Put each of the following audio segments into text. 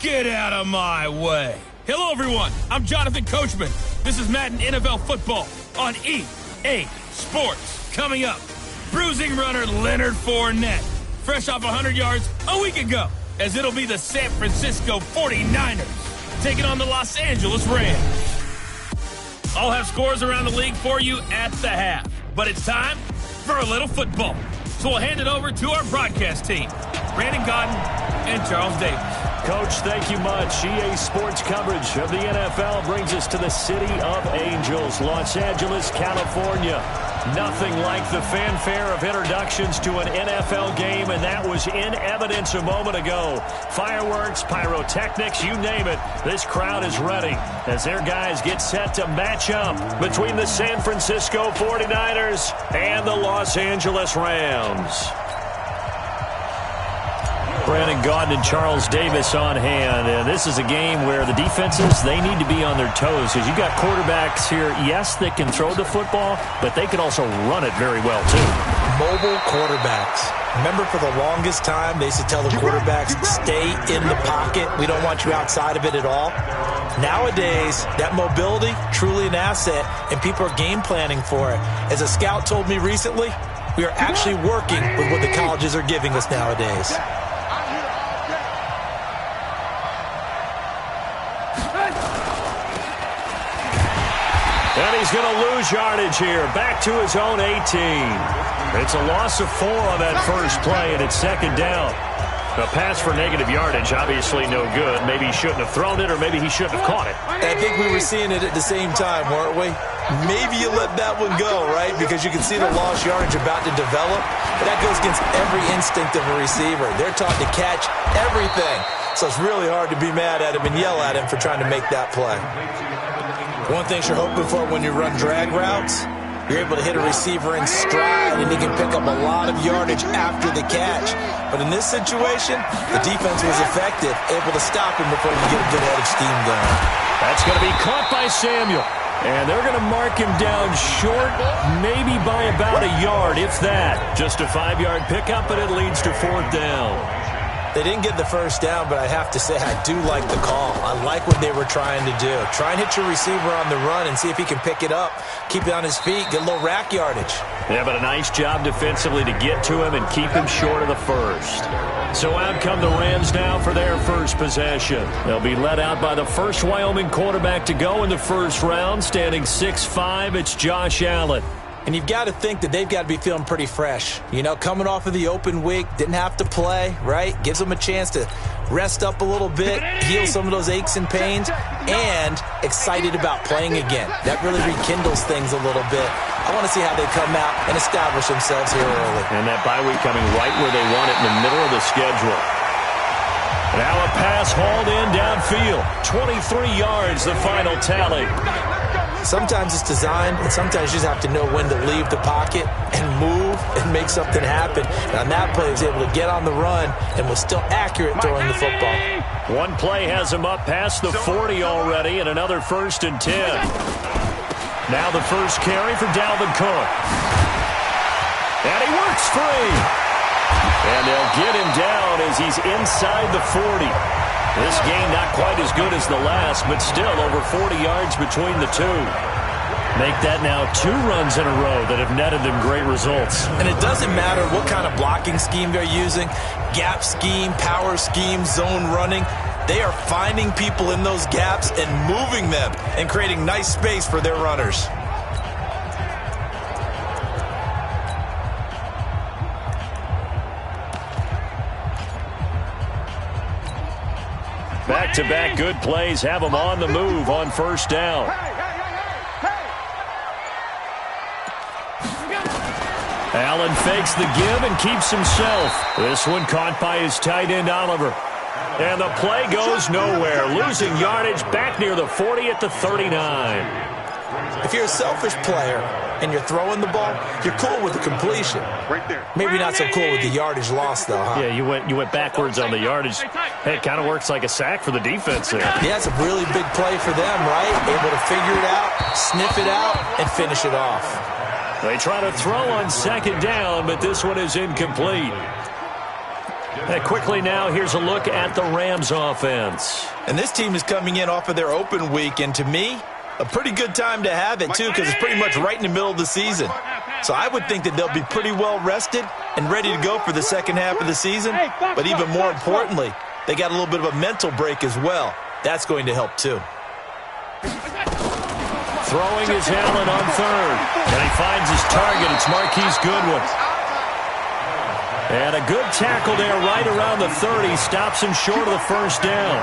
Get out of my way. Hello, everyone. I'm Jonathan Coachman. This is Madden NFL Football on EA Sports. Coming up, bruising runner Leonard Fournette, fresh off 100 yards a week ago, as it'll be the San Francisco 49ers taking on the Los Angeles Rams. I'll have scores around the league for you at the half, but it's time for a little football. So we'll hand it over to our broadcast team, Brandon Godden and Charles Davis. Coach, thank you much. EA Sports coverage of the NFL brings us to the City of Angels, Los Angeles, California. Nothing like the fanfare of introductions to an NFL game, and that was in evidence a moment ago. Fireworks, pyrotechnics, you name it. This crowd is ready as their guys get set to match up between the San Francisco 49ers and the Los Angeles Rams. Brandon Gaudin and Charles Davis on hand. And this is a game where the defenses, they need to be on their toes. Because you've got quarterbacks here, yes, that can throw the football, but they can also run it very well, too. Mobile quarterbacks. Remember, for the longest time, they used to tell the quarterbacks, stay in the pocket. We don't want you outside of it at all. Nowadays, that mobility, truly an asset, and people are game planning for it. As a scout told me recently, we are actually working with what the colleges are giving us nowadays. And he's going to lose yardage here. Back to his own 18. It's a loss of 4 on that first play, and it's second down. A pass for negative yardage, obviously no good. Maybe he shouldn't have thrown it, or maybe he shouldn't have caught it. I think we were seeing it at the same time, weren't we? Maybe you let that one go, right? Because you can see the lost yardage about to develop. But that goes against every instinct of a receiver. They're taught to catch everything. So it's really hard to be mad at him and yell at him for trying to make that play. One thing you're hoping for when you run drag routes, you're able to hit a receiver in stride and he can pick up a lot of yardage after the catch. But in this situation, the defense was effective, able to stop him before he could get a good head of steam going. That's going to be caught by Samuel. And they're going to mark him down short, maybe by about a yard, if that. Just a 5-yard pickup, and it leads to 4th down. They didn't get the first down, but I have to say I do like the call. I like what they were trying to do. Try and hit your receiver on the run and see if he can pick it up, keep it on his feet, get a little rack yardage. Yeah, but a nice job defensively to get to him and keep him short of the first. So out come the Rams now for their first possession. They'll be led out by the first Wyoming quarterback to go in the first round, standing 6'5". It's Josh Allen. And you've got to think that they've got to be feeling pretty fresh. You know, coming off of the open week, didn't have to play, right? Gives them a chance to rest up a little bit, heal some of those aches and pains, and excited about playing again. That really rekindles things a little bit. I want to see how they come out and establish themselves here early. And that bye week coming right where they want it, in the middle of the schedule. Now a pass hauled in downfield. 23 yards, the final tally. Sometimes it's designed, and sometimes you just have to know when to leave the pocket and move and make something happen. And on that play, he was able to get on the run and was still accurate throwing the football. One play has him up past the 40 already, and another 1st and 10. Now the first carry for Dalvin Cook. And he works free. And they'll get him down as he's inside the 40. This game not quite as good as the last, but still over 40 yards between the two. Make that now 2 runs in a row that have netted them great results. And it doesn't matter what kind of blocking scheme they're using, gap scheme, power scheme, zone running. They are finding people in those gaps and moving them and creating nice space for their runners. Back-to-back good plays have them on the move on first down. Allen fakes the give and keeps himself. This one caught by his tight end, Oliver. And the play goes nowhere. Losing yardage back near the 40 at the 39. If you're a selfish player and you're throwing the ball, you're cool with the completion. Right there. Maybe not so cool with the yardage loss, though, huh? Yeah, you went backwards on the yardage. Hey, it kind of works like a sack for the defense there. Yeah, it's a really big play for them, right? Able to figure it out, sniff it out, and finish it off. They try to throw on second down, but this one is incomplete. And quickly now, here's a look at the Rams offense. And this team is coming in off of their open week, and to me, a pretty good time to have it, too, because it's pretty much right in the middle of the season. So I would think that they'll be pretty well rested and ready to go for the second half of the season. But even more importantly, they got a little bit of a mental break as well. That's going to help, too. Throwing is Allen on third. And he finds his target. It's Marquise Goodwin. And a good tackle there right around the 30. Stops him short of the first down.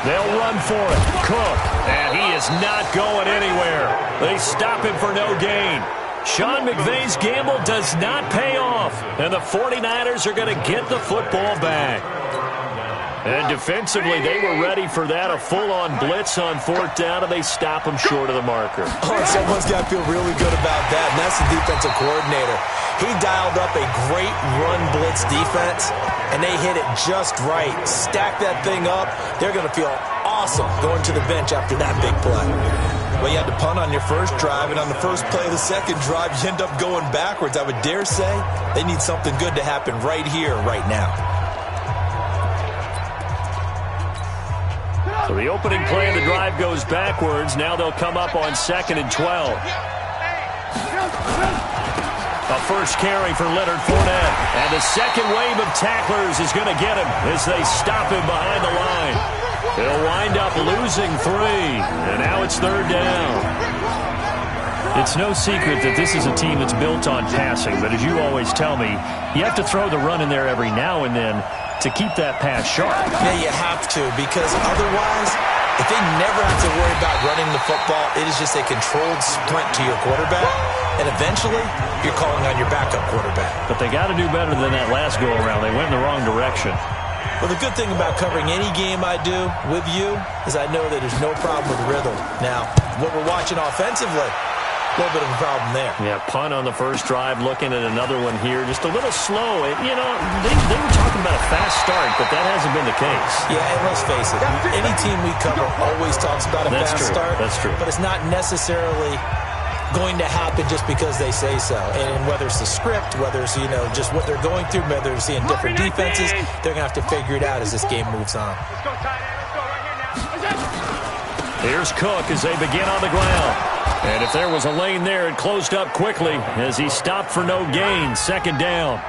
They'll run for it. Cook. And he is not going anywhere. They stop him for no gain. Sean McVay's gamble does not pay off. And the 49ers are going to get the football back. And defensively, they were ready for that, a full-on blitz on fourth down, and they stop them short of the marker. Oh, and someone's got to feel really good about that, and that's the defensive coordinator. He dialed up a great run-blitz defense, and they hit it just right. Stack that thing up. They're going to feel awesome going to the bench after that big play. Well, you had to punt on your first drive, and on the first play of the second drive, you end up going backwards. I would dare say they need something good to happen right here, right now. So the opening play of the drive goes backwards. Now they'll come up on 2nd and 12. A first carry for Leonard Fournette. And the second wave of tacklers is going to get him as they stop him behind the line. They'll wind up losing 3. And now it's third down. It's no secret that this is a team that's built on passing. But as you always tell me, you have to throw the run in there every now and then to keep that pass sharp. Yeah, you have to, because otherwise, if they never have to worry about running the football, it is just a controlled sprint to your quarterback, and eventually, you're calling on your backup quarterback. But they got to do better than that last go-around. They went in the wrong direction. Well, the good thing about covering any game I do with you is I know that there's no problem with rhythm. Now, what we're watching offensively, a little bit of a problem there. Yeah, punt on the first drive, looking at another one here. Just a little slow. You know, they were talking about a fast start, but that hasn't been the case. Yeah, and let's face it, any team we cover always talks about a fast start. That's true. But it's not necessarily going to happen just because they say so. And whether it's the script, whether it's, you know, just what they're going through, whether it's seeing different defenses, they're going to have to figure it out as this game moves on. Here's Cook as they begin on the ground. And if there was a lane there, it closed up quickly as he stopped for no gain. Second down.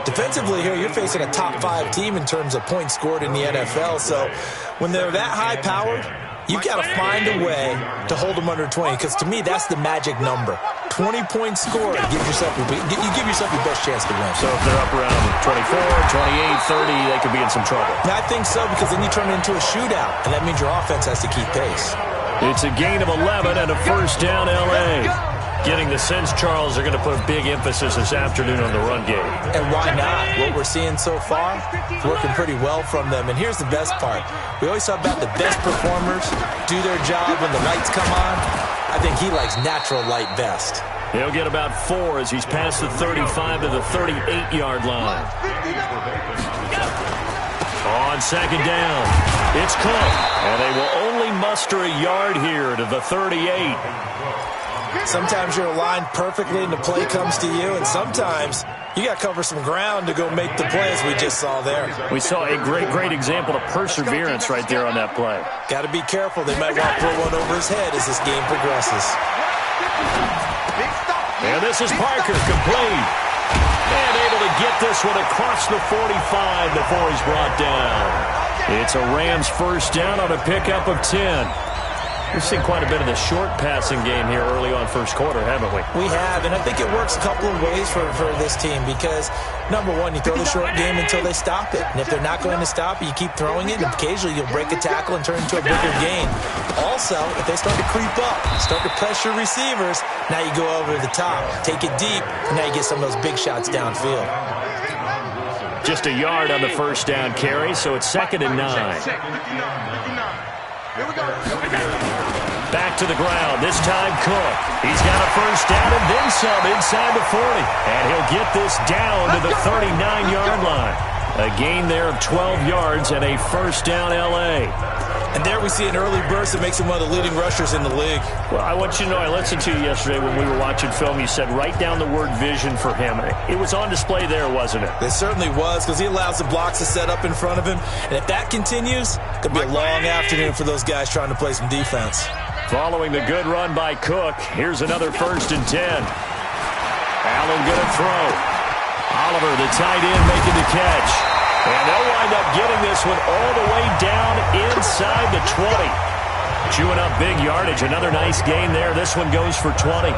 Defensively here, you're facing a top 5 team in terms of points scored in the NFL. So when they're that high-powered, you've got to find a way to hold them under 20, because to me, that's the magic number. 20 points scored, you give yourself your best chance to win. So if they're up around 24, 28, 30, they could be in some trouble. I think so, because then you turn it into a shootout, and that means your offense has to keep pace. It's a gain of 11 and a first down, L.A. Getting the sense, Charles, they're going to put a big emphasis this afternoon on the run game. And why not? What we're seeing so far is working pretty well from them. And here's the best part. We always talk about the best performers do their job when the lights come on. I think he likes natural light best. He'll get about 4 as he's past the 35 to the 38-yard line. On second down, it's Cook. And they will only muster a yard here to the 38. Sometimes you're aligned perfectly and the play comes to you, and sometimes you got to cover some ground to go make the play, as we just saw there. We saw a great example of perseverance right there on that play. Got to be careful. They might want to throw one over his head as this game progresses. And this is Parker, complete. And able to get this one across the 45 before he's brought down. It's a Rams first down on a pickup of 10. We've seen quite a bit of the short passing game here early on first quarter, haven't we? We have, and I think it works a couple of ways for this team because, number one, you throw the short game until they stop it. And if they're not going to stop it, you keep throwing it, and occasionally you'll break a tackle and turn it into a bigger gain. Also, if they start to creep up, start to pressure receivers, now you go over the top, take it deep, and now you get some of those big shots downfield. Just a yard on the first down carry, so it's 2nd and 9. Back to the ground, this time Cook. He's got a first down and then some inside the 40. And he'll get this down to the 39-yard line. A gain there of 12 yards and a first down, L.A. And there we see an early burst that makes him one of the leading rushers in the league. Well, I want you to know, I listened to you yesterday when we were watching film. You said write down the word vision for him. It was on display there, wasn't it? It certainly was, because he allows the blocks to set up in front of him. And if that continues, it could be a long afternoon for those guys trying to play some defense. Following the good run by Cook, here's another 1st and 10. Allen going to throw. Oliver, the tight end, making the catch. And they'll wind up getting this one all the way down inside the 20. Chewing up big yardage. Another nice gain there. This one goes for 20.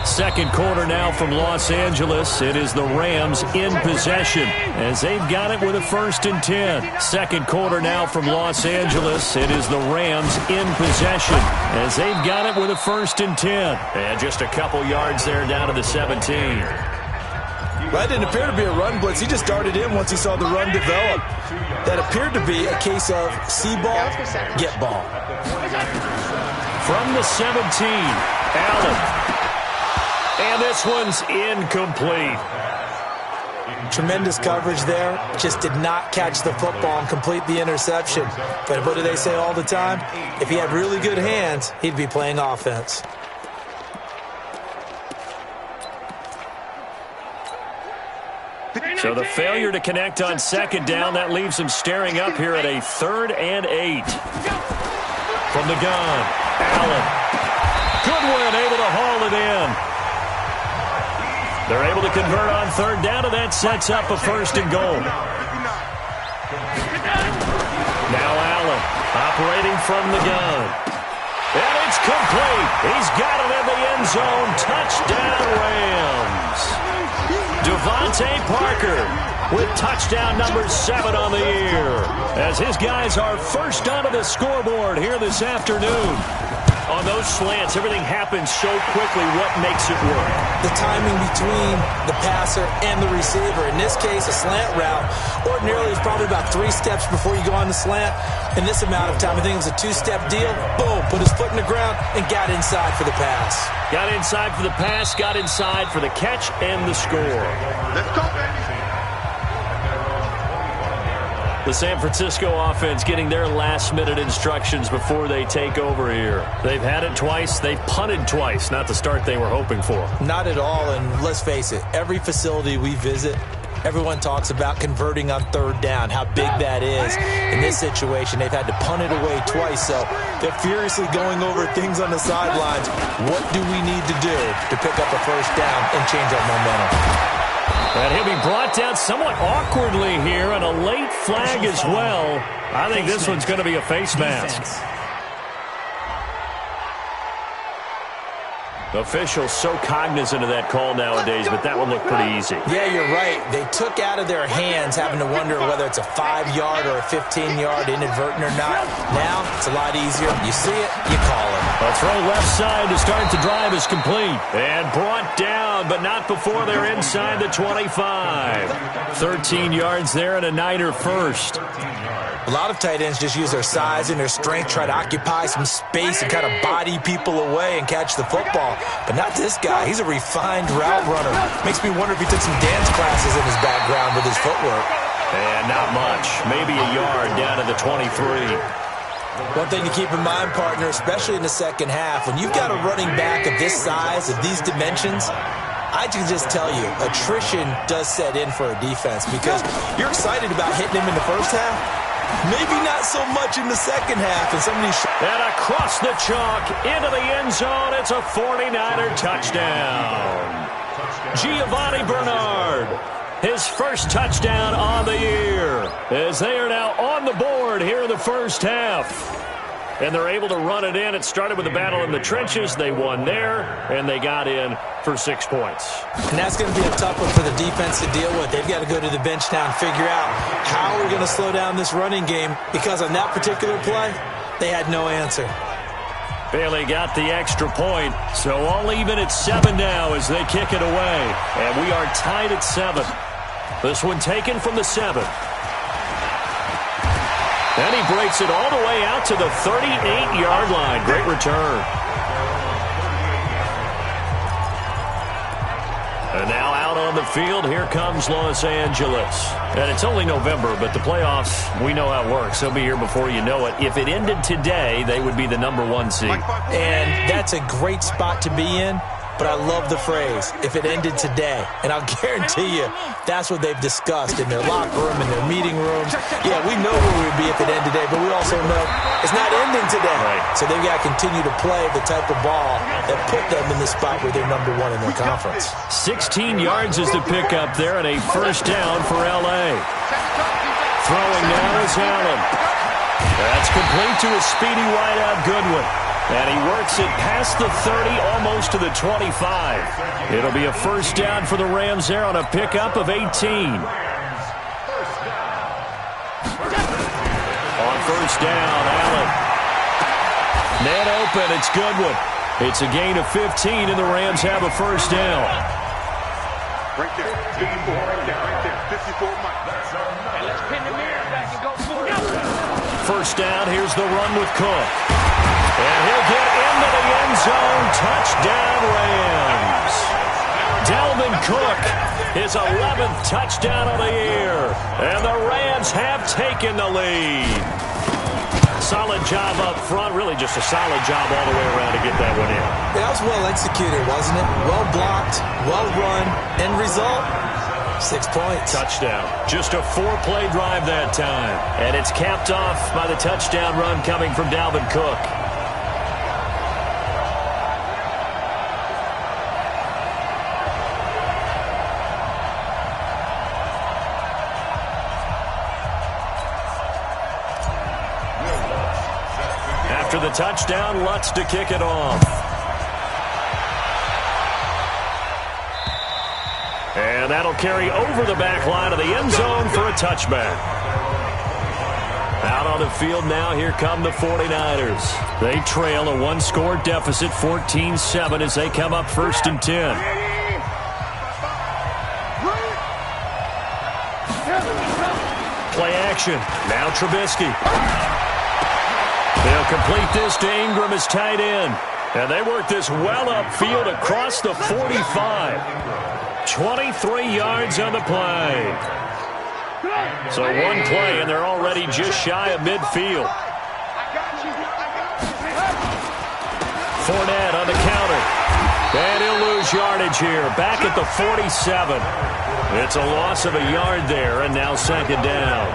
Second quarter now from Los Angeles. It is the Rams in possession as they've got it with a 1st and 10. Second quarter now from Los Angeles. It is the Rams in possession as they've got it with a 1st and 10. And just a couple yards there down to the 17. Well, that didn't appear to be a run blitz. He just darted in once he saw the run develop. That appeared to be a case of see ball, get ball. From the 17, Allen. And this one's incomplete. Tremendous coverage there. Just did not catch the football and complete the interception. But what do they say all the time? If he had really good hands, he'd be playing offense. So the failure to connect on 2nd down, that leaves him staring up here at a 3rd and 8. From the gun, Allen. Goodwin able to haul it in. They're able to convert on 3rd down, and that sets up a 1st and goal. Now Allen operating from the gun. And it's complete. He's got it in the end zone. Touchdown, Rams. Devontae Parker with touchdown number 7 on the year as his guys are first onto the scoreboard here this afternoon. On those slants, everything happens so quickly. What makes it work? The timing between the passer and the receiver. In this case, a slant route ordinarily is probably about 3 steps before you go on the slant. In this amount of time, I think it was a 2-step deal. Boom, put his foot in the ground and got inside for the pass. Got inside for the pass, got inside for the catch and the score. Let's go, baby. The San Francisco offense getting their last-minute instructions before they take over here. They've had it twice. They've punted twice. Not the start they were hoping for. Not at all, and let's face it, every facility we visit, everyone talks about converting on 3rd down, how big that is. In this situation, they've had to punt it away twice, so they're furiously going over things on the sidelines. What do we need to do to pick up a 1st down and change our momentum? And he'll be brought down somewhat awkwardly here, and a late flag as well. I think this one's going to be a face mask. Officials so cognizant of that call nowadays, but that one looked pretty easy. Yeah, you're right. They took out of their hands having to wonder whether it's a 5-yard or a 15-yard inadvertent or not. Now, it's a lot easier. You see it, you call it. A throw left side to start the drive is complete. And brought down, but not before they're inside the 25. 13 yards there and a Niner first. A lot of tight ends just use their size and their strength, try to occupy some space and kind of body people away and catch the football. But not this guy. He's a refined route runner. Makes me wonder if he took some dance classes in his background with his footwork. And not much. Maybe a yard down to the 23. One thing to keep in mind, partner, especially in the second half, when you've got a running back of this size, of these dimensions, I can just tell you, attrition does set in for a defense because you're excited about hitting him in the first half. Maybe not so much in the second half. And across the chalk, into the end zone, it's a 49er touchdown. Giovanni Bernard, his first touchdown on the year, as they are now on the board here in the first half. And they're able to run it in. It started with a battle in the trenches. They won there, and they got in for 6 points. And that's going to be a tough one for the defense to deal with. They've got to go to the bench now and figure out how we're going to slow down this running game, because on that particular play, they had no answer. Bailey got the extra point, so all even at 7 now as they kick it away. And we are tied at 7. This one taken from the 7. And he breaks it all the way out to the 38-yard line. Great return. And now out on the field. Here comes Los Angeles. And it's only November, but the playoffs, we know how it works. They'll be here before you know it. If it ended today, they would be the #1 seed. And that's a great spot to be in. But I love the phrase, if it ended today. And I'll guarantee you, that's what they've discussed in their locker room, in their meeting rooms. Yeah, we know where we would be if it ended today, but we also know it's not ending today. Right. So they've got to continue to play the type of ball that put them in the spot where they're #1 in their conference. 16 yards is the pickup there and a first down for L.A. Throwing now is Allen. That's complete to a speedy wideout Goodwin. And he works it past the 30, almost to the 25. It'll be a first down for the Rams there on a pickup of 18. On first down, Allen. Man open, it's Goodwin. It's a gain of 15, and the Rams have a first down. Right there, 54 right there, 54 Mike. Let's pin the mirror back and go for it. First down, here's the run with Cook. And he'll get into the end zone. Touchdown, Rams. Dalvin Cook, his 11th touchdown of the year. And the Rams have taken the lead. Solid job up front. Really just a solid job all the way around to get that one in. That was well executed, wasn't it? Well blocked, well run. End result, 6 points. Touchdown. Just a 4-play drive that time. And it's capped off by the touchdown run coming from Dalvin Cook. After the touchdown, Lutz to kick it off. And that'll carry over the back line of the end zone for a touchback. Out on the field now, here come the 49ers. They trail a one-score deficit, 14-7, as they come up 1st and 10. Play action. Now Trubisky. They'll complete this to Ingram as tight end. And they work this well upfield across the 45. 23 yards on the play. So one play, and they're already just shy of midfield. Fournette on the counter. And he'll lose yardage here. Back at the 47. It's a loss of a yard there, and now 2nd down.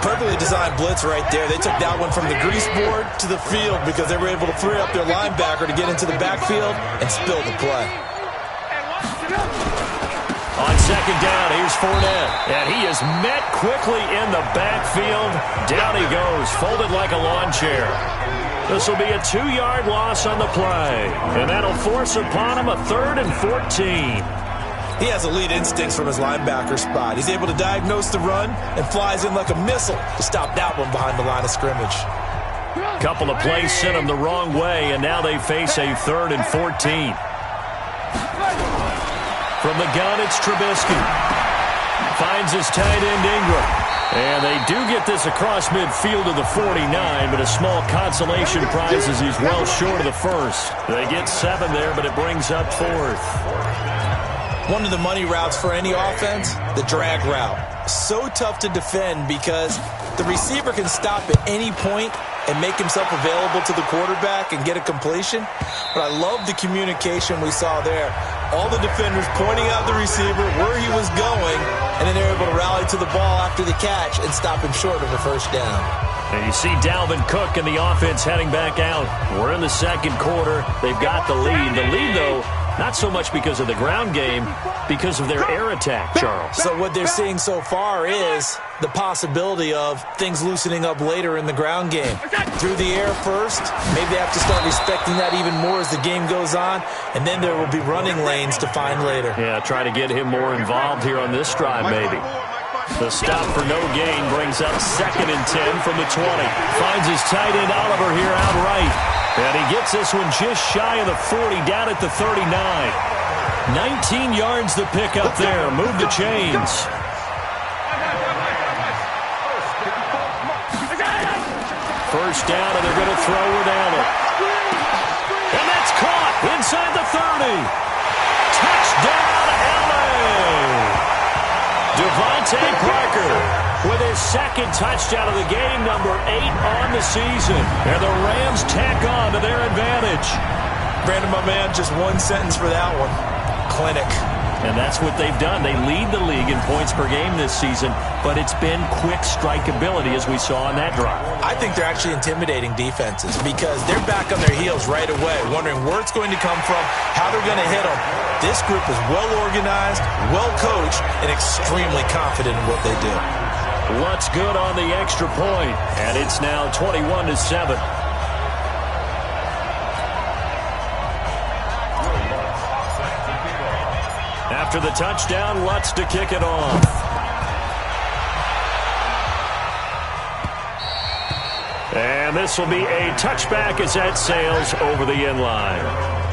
Perfectly designed blitz right there. They took that one from the grease board to the field because they were able to free up their linebacker to get into the backfield and spill the play. On 2nd down, here's Fournette. And he is met quickly in the backfield. Down he goes, folded like a lawn chair. This will be a 2-yard loss on the play. And that'll force upon him a 3rd and 14. He has elite instincts from his linebacker spot. He's able to diagnose the run and flies in like a missile to stop that one behind the line of scrimmage. Couple of plays sent him the wrong way, and now they face a 3rd and 14. From the gun, it's Trubisky. Finds his tight end, Ingram. And they do get this across midfield to the 49, but a small consolation prize as he's well short of the 1st. They get 7 there, but it brings up 4th. One of the money routes for any offense, the drag route. So tough to defend because the receiver can stop at any point and make himself available to the quarterback and get a completion. But I love the communication we saw there. All the defenders pointing out the receiver, where he was going, and then they're able to rally to the ball after the catch and stop him short of a 1st down. And you see Dalvin Cook and the offense heading back out. We're in the 2nd quarter. They've got the lead. The lead, though, not so much because of the ground game, because of their air attack, Charles. So what they're seeing so far is the possibility of things loosening up later in the ground game. Through the air first, maybe they have to start respecting that even more as the game goes on, and then there will be running lanes to find later. Yeah, try to get him more involved here on this drive, maybe. The stop for no gain brings up 2nd and 10 from the 20. Finds his tight end Oliver here outright. And he gets this one just shy of the 40, down at the 39. 19 yards the pick up there. Move the chains. First down, and they're going to throw with Allen. And that's caught inside the 30. Touchdown, Allen. Devontae Parker with his second touchdown of the game, number 8 on the season. And the Rams tack on to their advantage. Brandon, my man, just one sentence for that one. Clinic. And that's what they've done. They lead the league in points per game this season, but it's been quick strikeability as we saw on that drive. I think they're actually intimidating defenses because they're back on their heels right away, wondering where it's going to come from, how they're going to hit them. This group is well organized, well coached, and extremely confident in what they do. What's good on the extra point, and it's now 21-7. After the touchdown, Lutz to kick it off. And this will be a touchback as that sails over the inline.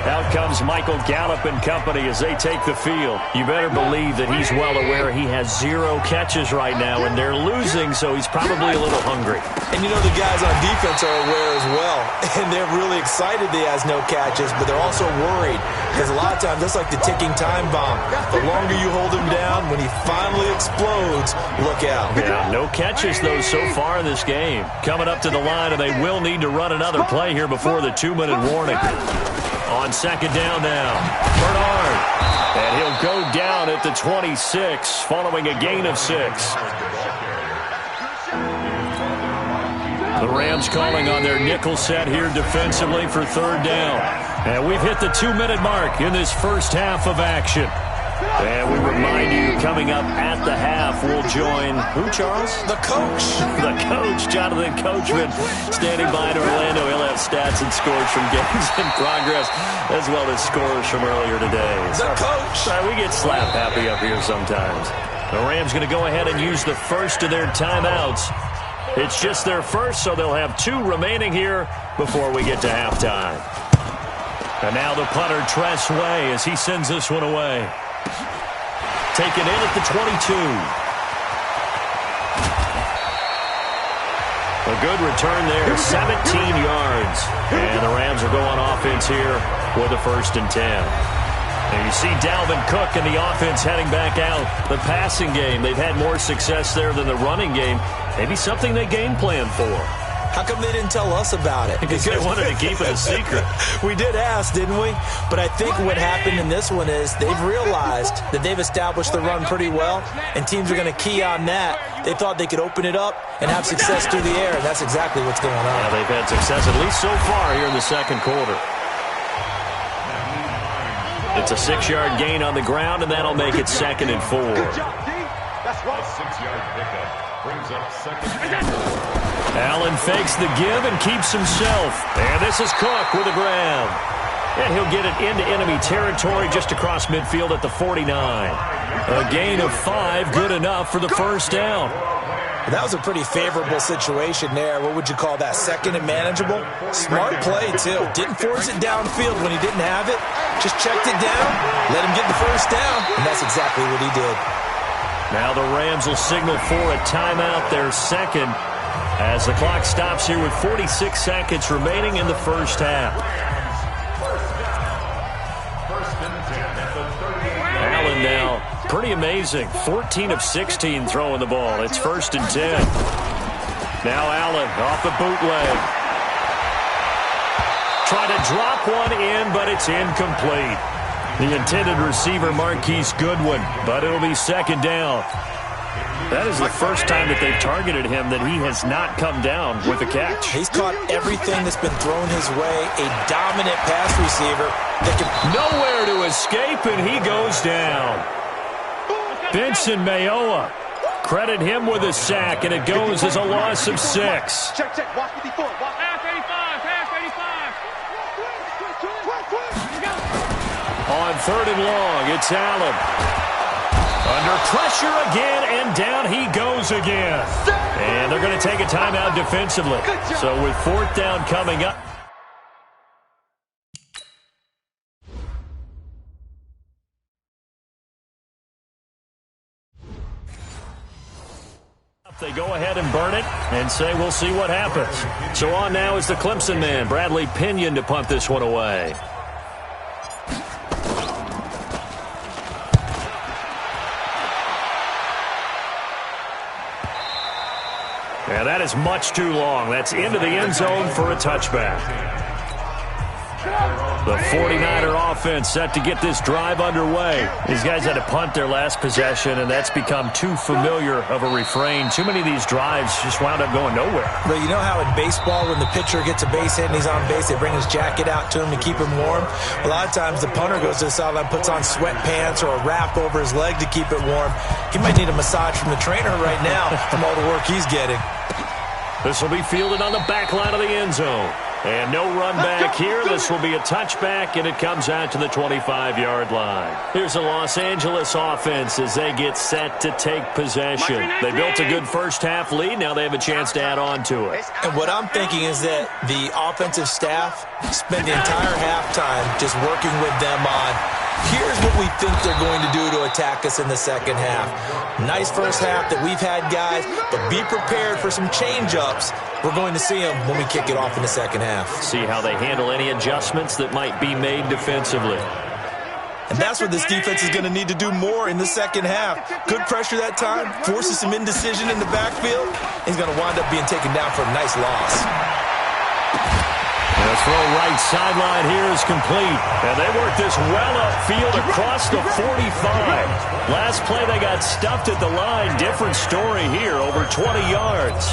Out comes Michael Gallup and company as they take the field. You better believe that he's well aware he has 0 catches right now, and they're losing, so he's probably a little hungry. And you know the guys on defense are aware as well, and they're really excited that he has no catches, but they're also worried because a lot of times that's like the ticking time bomb. The longer you hold him down, when he finally explodes, look out. Yeah, no catches, though, so far in this game. Coming up to the line, and they will need to run another play here before the 2-minute warning. On second down now, Bernard. And he'll go down at the 26 following a gain of 6. The Rams calling on their nickel set here defensively for third down. And we've hit the 2-minute mark in this first half of action. And we remind you, coming up at the half, we'll join, who, Charles? The coach. The coach, Jonathan Coachman, standing by in Orlando. He'll have stats and scores from games in progress, as well as scores from earlier today. The coach. We get slap happy up here sometimes. The Rams going to go ahead and use the first of their timeouts. It's just their first, so they'll have 2 remaining here before we get to halftime. And now the punter, Tress Way, as he sends this one away. Taken in at the 22. A good return there, 17 yards. And the Rams are going offense here with a 1st and 10. And you see Dalvin Cook and the offense heading back out. The passing game, they've had more success there than the running game. Maybe something they game plan for. How come they didn't tell us about it? Because they wanted to keep it a secret. We did ask, didn't we? But I think what happened in this one is they've realized that they've established the run pretty well, and teams are going to key on that. They thought they could open it up and have success through the air, and that's exactly what's going on. Yeah, they've had success at least so far here in the second quarter. It's a 6-yard gain on the ground, and that'll make it 2nd and 4. That's right. 6-yard pickup brings up 2nd. Allen fakes the give and keeps himself. And this is Cook with a grab. And he'll get it into enemy territory just across midfield at the 49. A gain of 5, good enough for the first down. That was a pretty favorable situation there. What would you call that? 2nd and manageable? Smart play, too. Didn't force it downfield when he didn't have it. Just checked it down, let him get the first down, and that's exactly what he did. Now the Rams will signal for a timeout, their 2nd, as the clock stops here with 46 seconds remaining in the first half. Allen now, pretty amazing. 14 of 16 throwing the ball. It's 1st and 10. Now Allen off the bootleg. Try to drop one in, but it's incomplete. The intended receiver, Marquise Goodwin, but it'll be 2nd down. That is the first time that they've targeted him that he has not come down with a catch. He's caught everything that's been thrown his way. A dominant pass receiver that can... Nowhere to escape, and he goes down. Vincent Mayoa. Credit him with a sack, and it goes as a loss of 6. Check, check. Watch 54. Watch. Pass 85. Pass 85. On 3rd and long, it's Allen. Under pressure again, and down he goes again. And they're going to take a timeout defensively. So with 4th down coming up. They go ahead and burn it and say we'll see what happens. So on now is the Clemson man, Bradley Pinion, to punt this one away. And that is much too long. That's into the end zone for a touchback. The 49er offense set to get this drive underway. These guys had to punt their last possession, and that's become too familiar of a refrain. Too many of these drives just wound up going nowhere. But you know how in baseball, when the pitcher gets a base hit and he's on base, they bring his jacket out to him to keep him warm? A lot of times the punter goes to the sideline, puts on sweatpants or a wrap over his leg to keep it warm. He might need a massage from the trainer right now from all the work he's getting. This will be fielded on the back line of the end zone. And no run back here. This will be a touchback, and it comes out to the 25-yard line. Here's the Los Angeles offense as they get set to take possession. They built a good first-half lead. Now they have a chance to add on to it. And what I'm thinking is that the offensive staff spent the entire halftime just working with them on, here's what we think they're going to do to attack us in the second half. Nice first half that we've had, guys, but be prepared for some change-ups. We're going to see them when we kick it off in the second half. See how they handle any adjustments that might be made defensively. And that's what this defense is going to need to do more in the second half. Good pressure that time, forces some indecision in the backfield. He's going to wind up being taken down for a nice loss. The throw right sideline here is complete. And they work this well upfield across the 45. Last play they got stuffed at the line. Different story here, over 20 yards.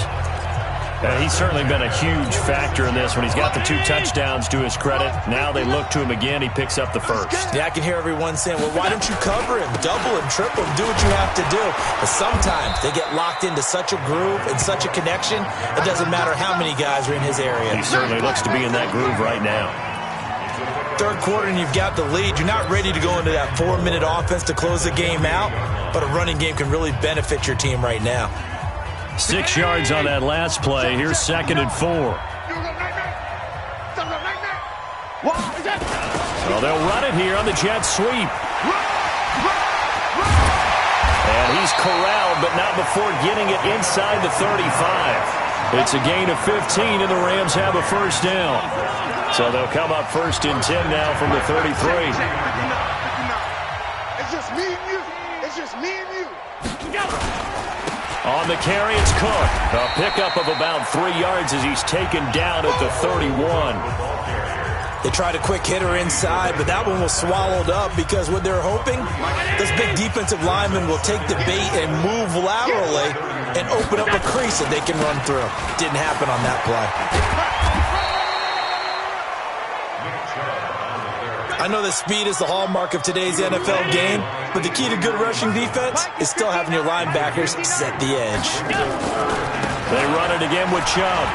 He's certainly been a huge factor in this when he's got the 2 touchdowns to his credit. Now they look to him again. He picks up the first. Yeah, I can hear everyone saying, well, why don't you cover him, double him, triple him, do what you have to do. But sometimes they get locked into such a groove and such a connection, it doesn't matter how many guys are in his area. He certainly looks to be in that groove right now. Third quarter and you've got the lead. You're not ready to go into that 4-minute offense to close the game out, but a running game can really benefit your team right now. 6 yards on that last play. Here's 2nd and 4. So they'll run it here on the jet sweep. And he's corralled, but not before getting it inside the 35. It's a gain of 15, and the Rams have a first down. So they'll come up 1st and 10 now from the 33. It's just me and you. It's just me and you. On the carry, it's Cook. A pickup of about 3 yards as he's taken down at the 31. They tried a quick hitter inside, but that one was swallowed up because what they're hoping, this big defensive lineman will take the bait and move laterally and open up a crease that they can run through. Didn't happen on that play. I know that speed is the hallmark of today's NFL game, but the key to good rushing defense is still having your linebackers set the edge. They run it again with Chubb.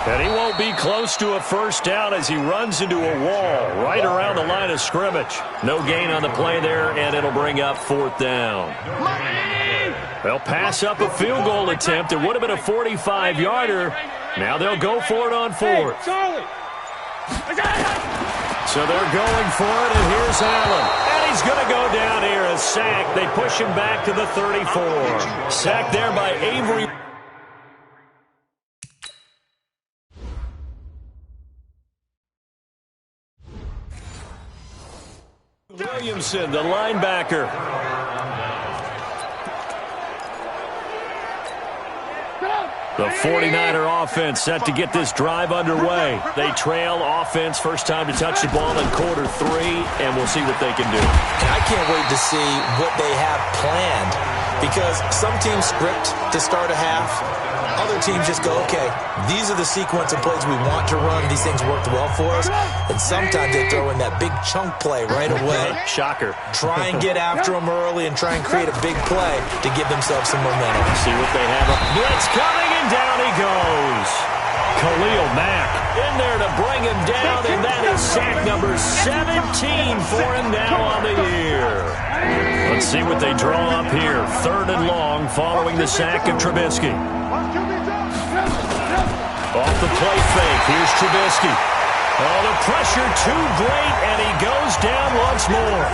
And he won't be close to a first down as he runs into a wall right around the line of scrimmage. No gain on the play there, and it'll bring up 4th down. They'll pass up a field goal attempt. It would have been a 45-yarder. Now they'll go for it on 4th. So they're going for it, and here's Allen. And he's going to go down here, a sack. They push him back to the 34. Sacked there by Avery. Williamson, the linebacker. The 49er offense set to get this drive underway. They trail offense, first time to touch the ball in quarter 3, and we'll see what they can do. And I can't wait to see what they have planned, because some teams script to start a half. Other teams just go, okay, these are the sequence of plays we want to run. These things worked well for us. And sometimes they throw in that big chunk play right away. Shocker. Try and get after them early and try and create a big play to give themselves some momentum. See what they have. Blitz coming, and down he goes. Khalil Mack in there to bring him down, and that is sack number 17 for him now on the year. Let's see what they draw up here. 3rd and long following the sack of Trubisky. Off the play fake, here's Trubisky. Oh, the pressure too great, and he goes down once more.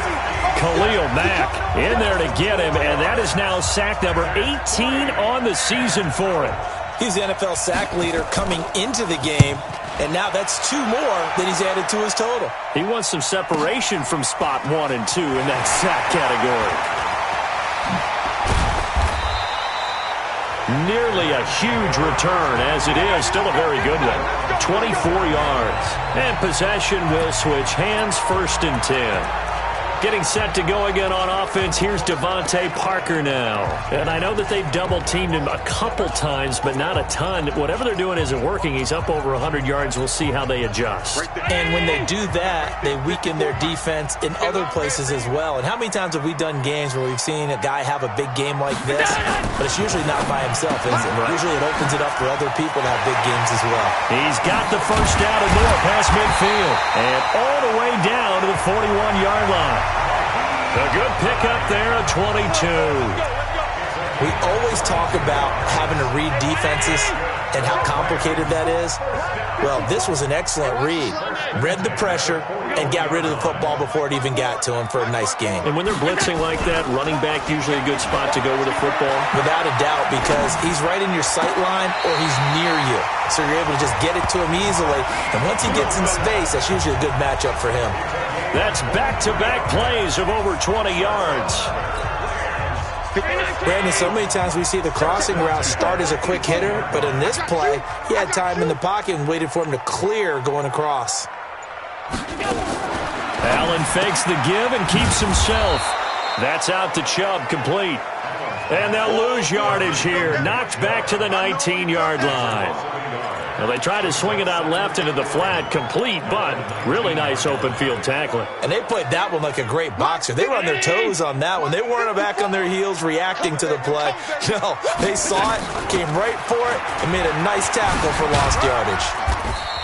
Khalil Mack in there to get him, and that is now sack number 18 on the season for him. He's the NFL sack leader coming into the game, and now that's 2 more that he's added to his total. He wants some separation from spot 1 and 2 in that sack category. Nearly a huge return, as it is still a very good one. 24 yards. And possession will switch hands, 1st and 10. Getting set to go again on offense. Here's Devontae Parker now. And I know that they've double-teamed him a couple times, but not a ton. Whatever they're doing isn't working. He's up over 100 yards. We'll see how they adjust. And when they do that, they weaken their defense in other places as well. And how many times have we done games where we've seen a guy have a big game like this, but it's usually not by himself, is it? Usually it opens it up for other people to have big games as well. He's got the first down and more past midfield. And all the way down to the 41-yard line. A good pickup there at 22. We always talk about having to read defenses and how complicated that is. Well, this was an excellent read. Read the pressure and got rid of the football before it even got to him for a nice game. And when they're blitzing like that, running back usually a good spot to go with the football? Without a doubt, because he's right in your sight line or he's near you. So you're able to just get it to him easily. And once he gets in space, that's usually a good matchup for him. That's back-to-back plays of over 20 yards. Brandon, so many times we see the crossing route start as a quick hitter, but in this play, he had time in the pocket and waited for him to clear going across. Allen fakes the give and keeps himself. That's out to Chubb, complete. And they'll lose yardage here. Knocked back to the 19-yard line. Well, they tried to swing it out left into the flat, complete, but really nice open field tackling. And they played that one like a great boxer. They were on their toes on that one. They weren't back on their heels reacting to the play. No, they saw it, came right for it, and made a nice tackle for lost yardage.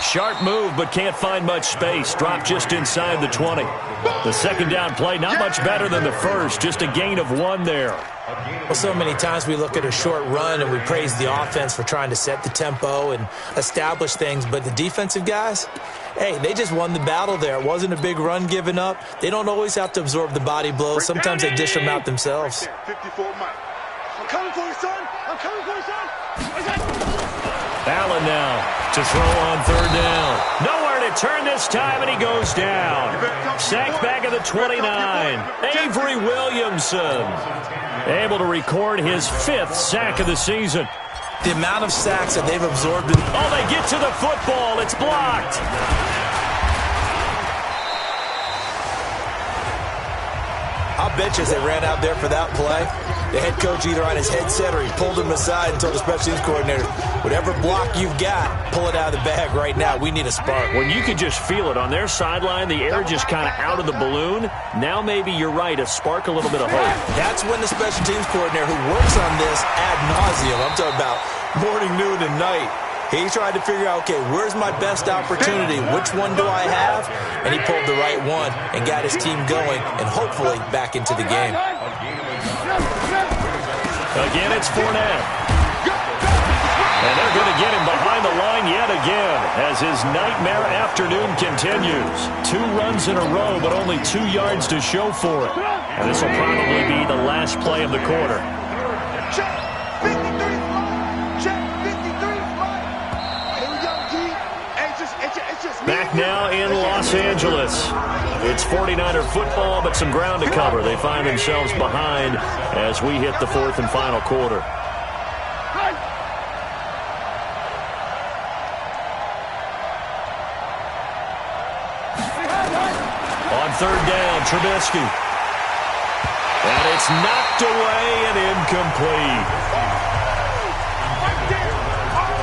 Sharp move, but can't find much space. Dropped just inside the 20. The second down play, not much better than the first. Just a gain of 1 there. Well, so many times we look at a short run and we praise the offense for trying to set the tempo and establish things, but the defensive guys, hey, they just won the battle there. It wasn't a big run given up. They don't always have to absorb the body blows. Sometimes they dish them out themselves. I'm coming for you, son. I'm coming for you, son. Allen now to throw on third down. Nowhere to turn this time, and he goes down. Sacked back at the 29. Avery Williamson able to record his 5th sack of the season. The amount of sacks that they've absorbed. Oh, they get to the football. It's blocked. I'll bet you as they ran out there for that play, the head coach either on his headset or he pulled him aside and told the special teams coordinator, whatever block you've got, pull it out of the bag right now. We need a spark. When you could just feel it on their sideline, the air just kind of out of the balloon. Now maybe you're right, a spark, a little bit of hope. That's when the special teams coordinator who works on this ad nauseum, I'm talking about morning, noon, and night, he tried to figure out, okay, where's my best opportunity? Which one do I have? And he pulled the right one and got his team going and hopefully back into the game. Again, it's Fournette. And they're going to get him behind the line yet again as his nightmare afternoon continues. 2 runs in a row, but only 2 yards to show for it. And this will probably be the last play of the quarter. Back now in Los Angeles. It's 49er football, but some ground to cover. They find themselves behind as we hit the 4th and final quarter. On third down, Trubisky. And it's knocked away and incomplete.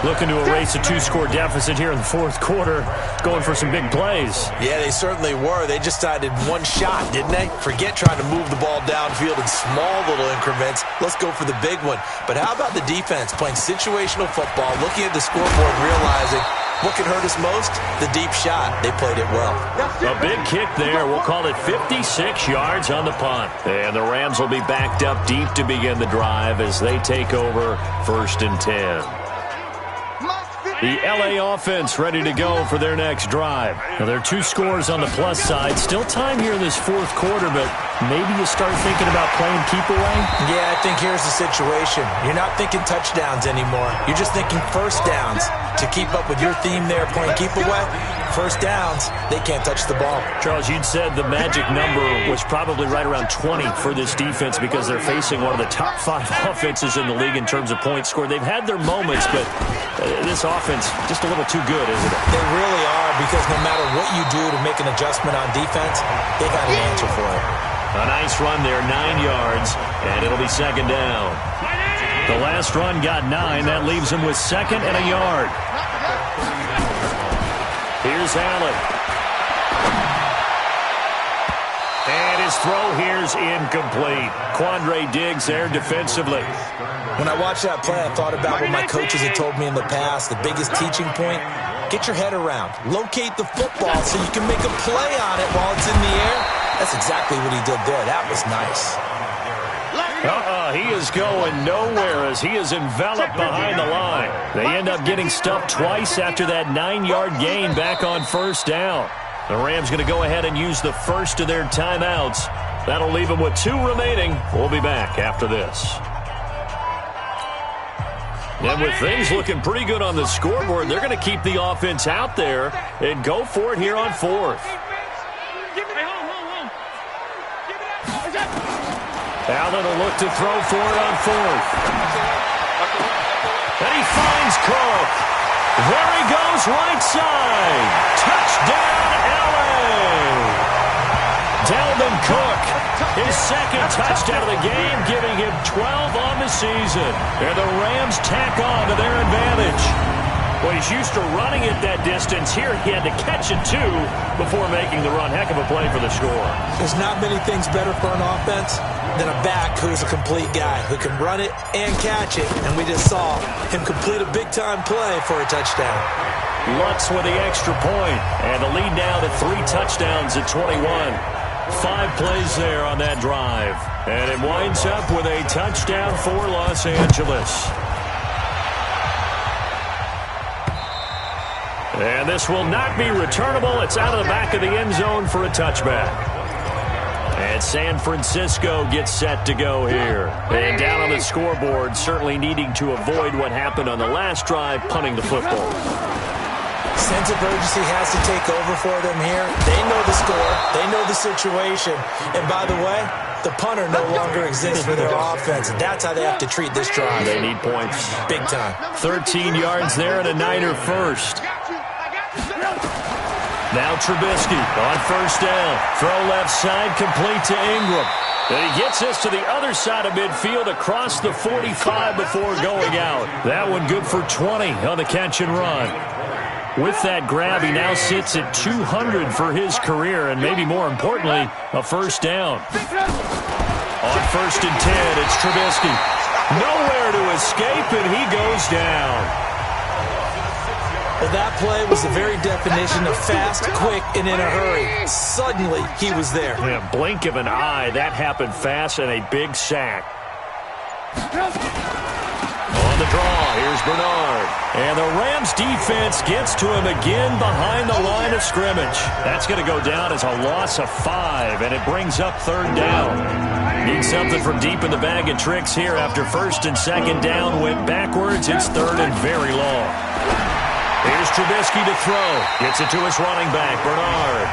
Looking to erase a 2-score deficit here in the 4th quarter, going for some big plays. Yeah, they certainly were. They just decided one shot, didn't they? Forget trying to move the ball downfield in small little increments. Let's go for the big one. But how about the defense playing situational football, looking at the scoreboard, realizing what can hurt us most? The deep shot. They played it well. A big kick there. We'll call it 56 yards on the punt. And the Rams will be backed up deep to begin the drive as they take over 1st and 10. The LA offense ready to go for their next drive. Now, there are 2 scores on the plus side. Still time here in this 4th quarter, but maybe you start thinking about playing keep away? Yeah, I think here's the situation. You're not thinking touchdowns anymore. You're just thinking first downs. To keep up with your theme there, playing keep away, first downs, they can't touch the ball. Charles, you'd said the magic number was probably right around 20 for this defense because they're facing one of the top 5 offenses in the league in terms of points scored. They've had their moments, but this offense just a little too good, isn't it? They really are, because no matter what you do to make an adjustment on defense, they got an answer for it. A nice run there, 9 yards, and it'll be second down. The last run got 9. That leaves him with second and a yard. Here's Allen. And his throw here's incomplete. Quandre Diggs there defensively. When I watched that play, I thought about what my coaches had told me in the past. The biggest teaching point, get your head around. Locate the football so you can make a play on it while it's in the air. That's exactly what he did there. That was nice. He is going nowhere as he is enveloped behind the line. They end up getting stuffed twice after that 9-yard gain back on first down. The Rams going to go ahead and use the first of their timeouts. That'll leave them with 2 remaining. We'll be back after this. And with things looking pretty good on the scoreboard, they're going to keep the offense out there and go for it here on 4th. Allen will look to throw for it on 4th. And he finds Cook. There he goes, right side. Touchdown, LA. Dalvin Cook, his second touchdown of the game, giving him 12 on the season. And the Rams tack on to their advantage. Well, he's used to running it that distance. Here he had to catch it, too, before making the run. Heck of a play for the score. There's not many things better for an offense than a back who's a complete guy, who can run it and catch it. And we just saw him complete a big-time play for a touchdown. Lutz with the extra point. And the lead now to 3 touchdowns at 21. 5 plays there on that drive. And it winds up with a touchdown for Los Angeles. And this will not be returnable. It's out of the back of the end zone for a touchback. And San Francisco gets set to go here. And down on the scoreboard, certainly needing to avoid what happened on the last drive, punting the football. Sense of urgency has to take over for them here. They know the score. They know the situation. And by the way, the punter no longer exists for their offense. That's how they have to treat this drive. They need points. Big time. 13 yards there and a Niner first. Now Trubisky on first down. Throw left side, complete to Ingram. And he gets us to the other side of midfield across the 45 before going out. That one good for 20 on the catch and run. With that grab, he now sits at 200 for his career, and maybe more importantly, a first down. On first and 10, it's Trubisky. Nowhere to escape, and he goes down. Well, that play was the very definition of fast, quick, and in a hurry. Suddenly, he was there. In a blink of an eye, that happened fast, and a big sack. On the draw, here's Bernard. And the Rams defense gets to him again behind the line of scrimmage. That's going to go down as a loss of 5, and it brings up third down. Need something from deep in the bag of tricks here after first and second down went backwards. It's third and very long. Here's Trubisky to throw. Gets it to his running back, Bernard.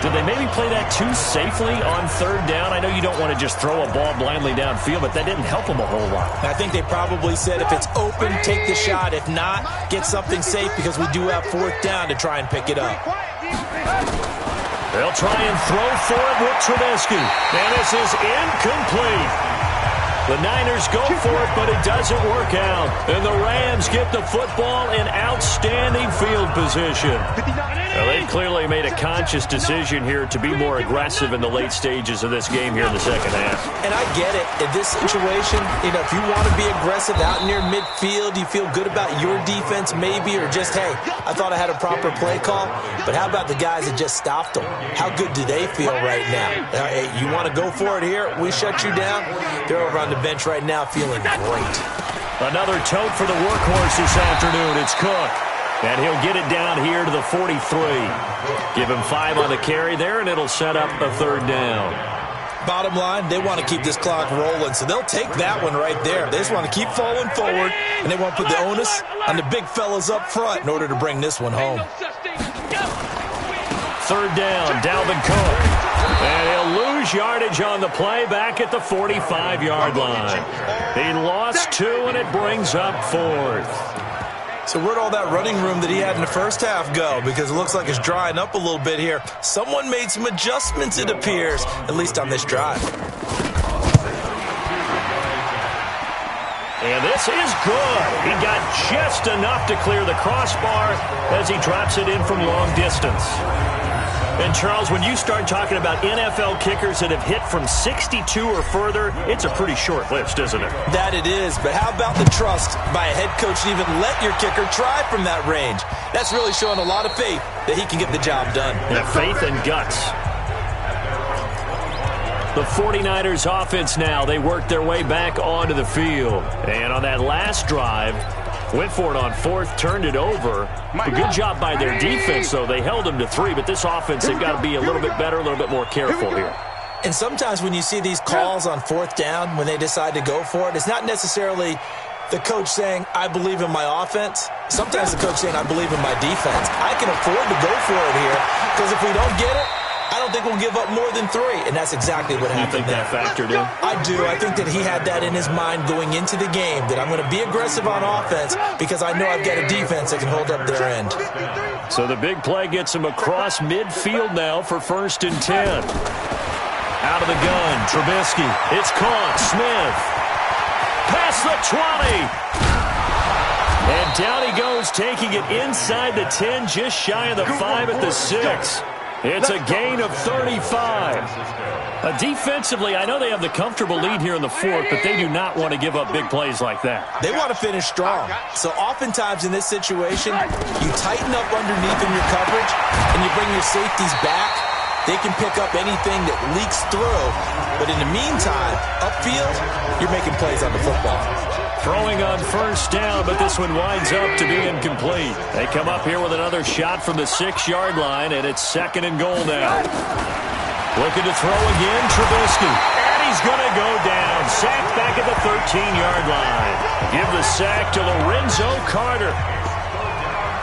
Did they maybe play that too safely on third down? I know you don't want to just throw a ball blindly downfield, but that didn't help them a whole lot. I think they probably said if it's open, take the shot. If not, get something safe because we do have fourth down to try and pick it up. They'll try and throw for it with Trubisky. And this is incomplete. The Niners go for it, but it doesn't work out. And the Rams get the football in outstanding field position. Now, they've clearly made a conscious decision here to be more aggressive in the late stages of this game here in the second half. And I get it. In this situation, if you want to be aggressive out near midfield, you feel good about your defense maybe, or just, hey, I thought I had a proper play call. But how about the guys that just stopped them? How good do they feel right now? Hey, you want to go for it here? We shut you down? They're over on the bench right now feeling great. Another tote for the workhorse this afternoon. It's Cook. And he'll get it down here to the 43. Give him 5 on the carry there, and it'll set up a 3rd down. Bottom line, they want to keep this clock rolling, so they'll take that one right there. They just want to keep falling forward, and they want to put the onus on the big fellas up front in order to bring this one home. 3rd down, Dalvin Cook. And he'll lose yardage on the play back at the 45-yard line. He lost 2, and it brings up 4th. So where'd all that running room that he had in the first half go? Because it looks like it's drying up a little bit here. Someone made some adjustments, it appears, at least on this drive. And this is good. He got just enough to clear the crossbar as he drops it in from long distance. And, Charles, when you start talking about NFL kickers that have hit from 62 or further, it's a pretty short list, isn't it? That it is, but how about the trust by a head coach to even let your kicker try from that range? That's really showing a lot of faith that he can get the job done. Yeah, faith and guts. The 49ers offense now, they work their way back onto the field. And on that last drive, went for it on 4th, turned it over. A good job by their defense, though. They held them to 3, but this offense, they've got to be a little bit better, a little bit more careful here. And sometimes when you see these calls on 4th down, when they decide to go for it, it's not necessarily the coach saying, I believe in my offense. Sometimes the coach saying, I believe in my defense. I can afford to go for it here, because if we don't get it, I don't think we'll give up more than 3, and that's exactly what happened. You think that factored in? I do. I think that he had that in his mind going into the game, that I'm going to be aggressive on offense because I know I've got a defense that can hold up their end. So the big play gets him across midfield now for 1st and 10. Out of the gun, Trubisky. It's caught. Smith. Past the 20. And down he goes, taking it inside the 10, just shy of the 5 at the 6. It's a gain of 35. Defensively, I know they have the comfortable lead here in the 4th, but they do not want to give up big plays like that. They want to finish strong. So oftentimes in this situation, you tighten up underneath in your coverage, and you bring your safeties back. They can pick up anything that leaks through. But in the meantime, upfield, you're making plays on the football. Throwing on 1st down, but this one winds up to be incomplete. They come up here with another shot from the 6-yard line, and it's 2nd and goal now. Looking to throw again, Trubisky. And he's going to go down. Sacked back at the 13-yard line. Give the sack to Lorenzo Carter.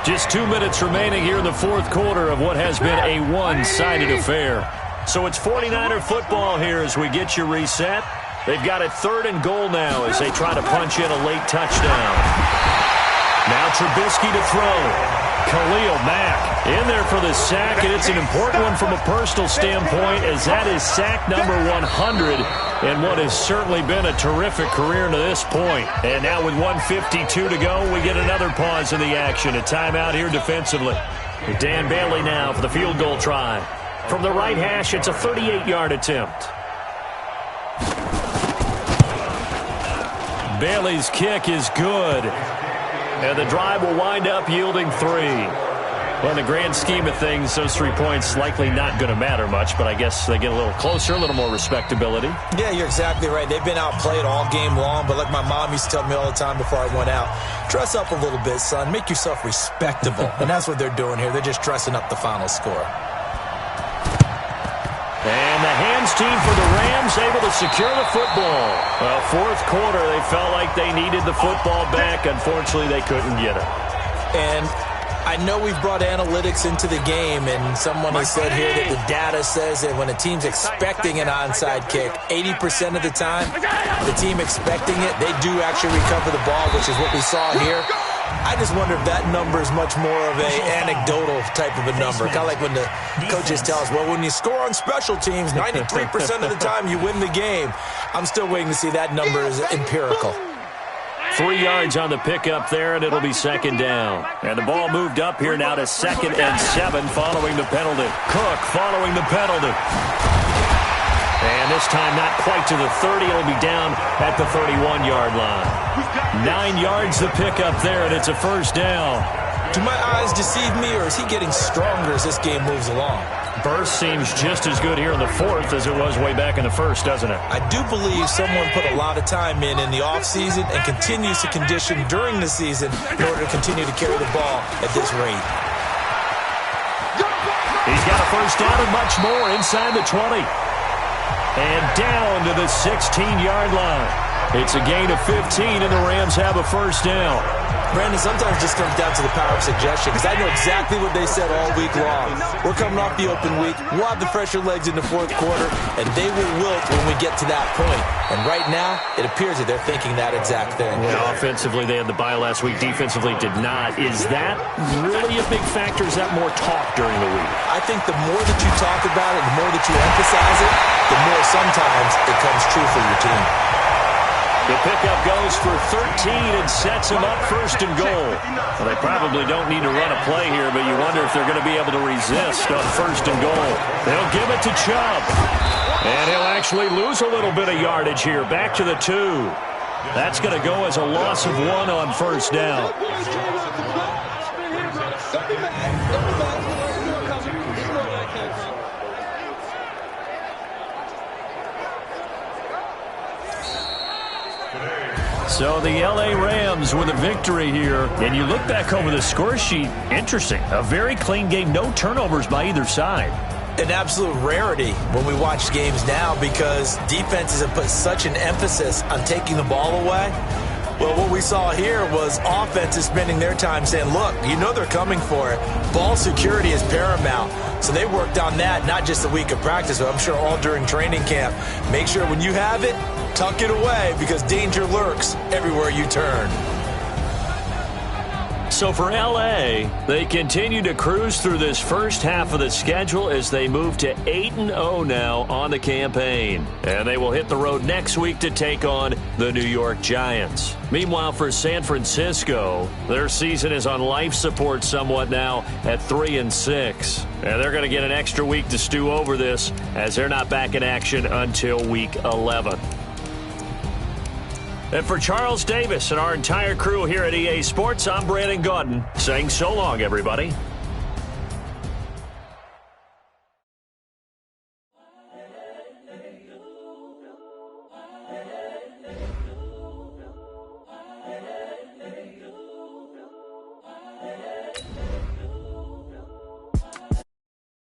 Just 2 minutes remaining here in the 4th quarter of what has been a one-sided affair. So it's 49er football here as we get you reset. They've got it 3rd and goal now as they try to punch in a late touchdown. Now Trubisky to throw. Khalil Mack in there for the sack, and it's an important one from a personal standpoint as that is sack number 100 and what has certainly been a terrific career to this point. And now with 1:52 to go, we get another pause in the action. A timeout here defensively. Dan Bailey now for the field goal try. From the right hash, it's a 38-yard attempt. Bailey's kick is good. And the drive will wind up yielding 3. Well, in the grand scheme of things, those 3 points likely not going to matter much, but I guess they get a little closer, a little more respectability. Yeah, you're exactly right. They've been outplayed all game long, but like my mom used to tell me all the time before I went out, dress up a little bit, son. Make yourself respectable. And that's what they're doing here. They're just dressing up the final score. And the hands team for the Rams able to secure the football. Well, 4th quarter, they felt like they needed the football back. Unfortunately, they couldn't get it. And I know we've brought analytics into the game, and someone has said here that the data says that when a team's expecting an onside kick, 80% of the time, the team expecting it, they do actually recover the ball, which is what we saw here. I just wonder if that number is much more of a anecdotal type of a number. Kind of like when the coaches tell us, well, when you score on special teams, 93% of the time you win the game. I'm still waiting to see that number is empirical. 3 yards on the pickup there, and it'll be 2nd down. And the ball moved up here now to 2nd and 7 following the penalty. Cook following the penalty. And this time not quite to the 30. It'll be down at the 31-yard line. 9 yards the pickup there, and it's a 1st down. Do my eyes deceive me, or is he getting stronger as this game moves along? Burst seems just as good here in the fourth as it was way back in the first, doesn't it? I do believe someone put a lot of time in the offseason and continues to condition during the season in order to continue to carry the ball at this rate. He's got a first down and much more inside the 20. And down to the 16-yard line. It's a gain of 15, and the Rams have a first down. Brandon, sometimes it just comes down to the power of suggestion, because I know exactly what they said all week long. We're coming off the open week. We'll have the fresher legs in the fourth quarter, and they will wilt when we get to that point. And right now, it appears that they're thinking that exact thing. Yeah, offensively, they had the bye last week. Defensively, did not. Is that really a big factor? Is that more talk during the week? I think the more that you talk about it, the more that you emphasize it, the more sometimes it comes true for your team. The pickup goes for 13 and sets him up first and goal. Well, they probably don't need to run a play here, but you wonder if they're going to be able to resist on first and goal. They'll give it to Chubb. And he'll actually lose a little bit of yardage here. Back to the 2. That's going to go as a loss of 1 on first down. So the L.A. Rams with a victory here. And you look back over the score sheet, interesting. A very clean game, no turnovers by either side. An absolute rarity when we watch games now, because defenses have put such an emphasis on taking the ball away. Well, what we saw here was offenses spending their time saying, look, you know they're coming for it. Ball security is paramount. So they worked on that, not just a week of practice, but I'm sure all during training camp. Make sure when you have it, tuck it away, because danger lurks everywhere you turn. So for L.A., they continue to cruise through this first half of the schedule as they move to 8-0 now on the campaign. And they will hit the road next week to take on the New York Giants. Meanwhile, for San Francisco, their season is on life support somewhat now at 3-6. And they're going to get an extra week to stew over this, as they're not back in action until week 11. And for Charles Davis and our entire crew here at EA Sports, I'm Brandon Gaudin saying so long, everybody.